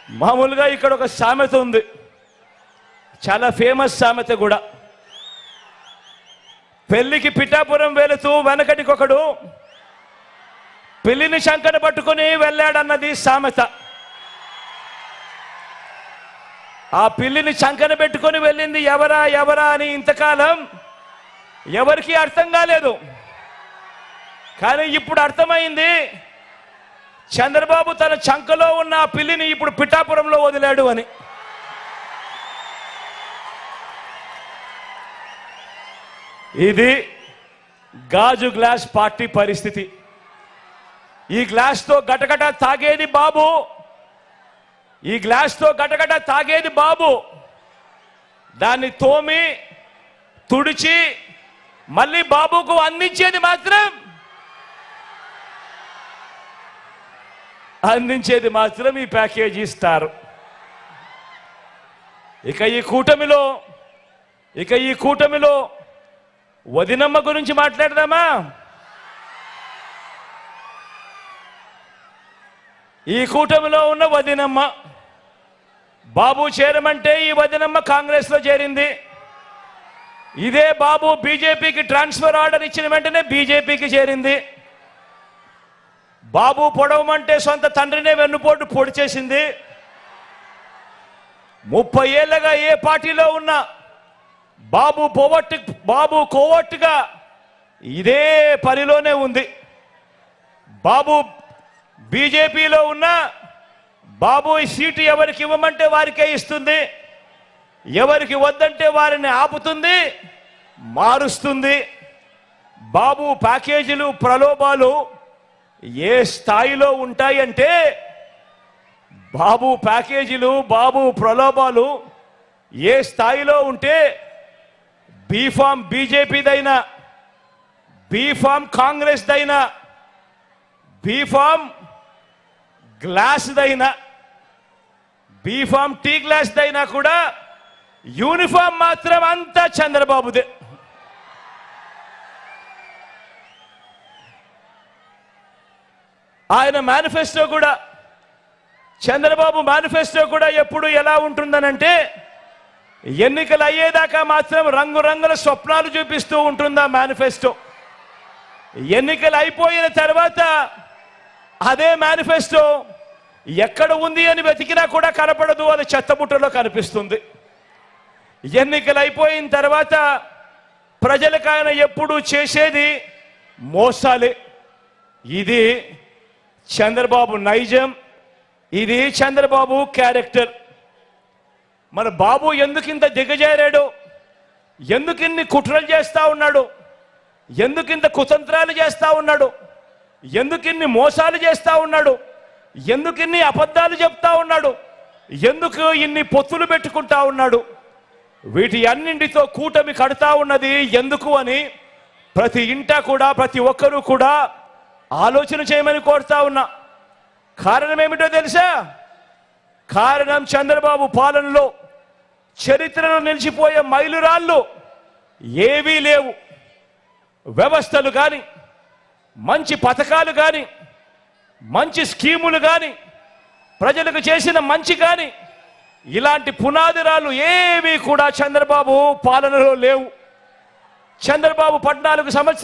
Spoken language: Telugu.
మామూలుగా ఇక్కడ ఒక సామెత ఉంది, చాలా ఫేమస్ సామెత కూడా. పెళ్లికి పిఠాపురం వెళుతూ వెనకటికొకడు పెళ్లిని శంకర పట్టుకుని వెళ్ళాడన్నది సామెత. ఆ పిల్లిని చంకన పెట్టుకొని వెళ్ళింది ఎవరా ఎవరా అని ఇంతకాలం ఎవరికి అర్థం కాలేదు. కానీ ఇప్పుడు అర్థమైంది, చంద్రబాబు తన చంకలో ఉన్న ఆ పిల్లిని ఇప్పుడు పిఠాపురంలో వదిలాడు అని. ఇది గాజు గ్లాస్ పార్టీ పరిస్థితి. ఈ గ్లాస్తో గటగట తాగేది బాబు, ఈ గ్లాస్తో గటగట తాగేది బాబు. దాన్ని తోమి తుడిచి మళ్ళీ బాబుకు అందించేది మాత్రం ఈ ప్యాకేజీ ఇస్తారు. ఇక ఈ కూటమిలో వదినమ్మ గురించి మాట్లాడదామా? ఈ కూటమిలో ఉన్న వదినమ్మ, బాబు చేరమంటే ఈ వదినమ్మ కాంగ్రెస్ లో చేరింది. ఇదే బాబు బీజేపీకి ట్రాన్స్ఫర్ ఆర్డర్ ఇచ్చిన వెంటనే బీజేపీకి చేరింది. బాబు పొడవమంటే సొంత తండ్రినే వెన్నుపోటు పొడి చేసింది. 30 ఏళ్లుగా ఏ పార్టీలో ఉన్నా బాబు కోవట్టుగా ఇదే పనిలోనే ఉంది. బాబు బీజేపీలో ఉన్న బాబు ఈ సీటు ఎవరికి ఇవ్వమంటే వారికే ఇస్తుంది, ఎవరికి వద్దంటే వారిని ఆపుతుంది, మారుస్తుంది. బాబు ప్యాకేజీలు ప్రలోభాలు ఏ స్థాయిలో ఉంటాయంటే, బాబు ప్యాకేజీలు బాబు ప్రలోభాలు ఏ స్థాయిలో ఉంటే, బీఫామ్ బీజేపీదైనా, బీఫామ్ కాంగ్రెస్దైనా, బీఫామ్ గ్లాస్దైనా, బీఫామ్ టీ గ్లాస్దైనా కూడా యూనిఫామ్ మాత్రం అంతా చంద్రబాబుదే. ఆయన మేనిఫెస్టో కూడా, చంద్రబాబు మేనిఫెస్టో కూడా ఎప్పుడు ఎలా ఉంటుందనంటే, ఎన్నికలు అయ్యేదాకా మాత్రం రంగురంగుల స్వప్నాలు చూపిస్తూ ఉంటుందా మేనిఫెస్టో. ఎన్నికలు అయిపోయిన తర్వాత అదే మేనిఫెస్టో ఎక్కడ ఉంది అని వెతికినా కూడా కనపడదు, అది చెత్తబుట్టలో కనిపిస్తుంది. ఎన్నికలు అయిపోయిన తర్వాత ప్రజలకు ఆయన ఎప్పుడు చేసేది మోసాలే. ఇది చంద్రబాబు నైజం, ఇది చంద్రబాబు క్యారెక్టర్. మన బాబు ఎందుకింత దిగజారాడు, ఎందుకిన్ని కుట్రలు చేస్తా ఉన్నాడు, ఎందుకింత కుతంత్రాలు చేస్తా ఉన్నాడు, ఎందుకిన్ని మోసాలు చేస్తా ఉన్నాడు, ఎందుకిన్ని అబద్ధాలు చెప్తా ఉన్నాడు, ఎందుకు ఇన్ని పొత్తులు పెట్టుకుంటా ఉన్నాడు, వీటి అన్నింటితో కూటమి కడతా ఉన్నది ఎందుకు అని ప్రతి ఇంటా కూడా ప్రతి ఒక్కరూ కూడా ఆలోచన చేయమని కోరుతా ఉన్నా. కారణం ఏమిటో తెలుసా? కారణం చంద్రబాబు పాలనలో చరిత్రలో నిలిచిపోయే మైలురాళ్ళు ఏవీ లేవు. వ్యవస్థలు కానీ, మంచి పథకాలు కానీ, మంచి స్కీములు కానీ, ప్రజలకు చేసిన మంచి కానీ, ఇలాంటి పునాదిరాలు ఏవి కూడా చంద్రబాబు పాలనలో లేవు. చంద్రబాబు 14 సంవత్సరాలు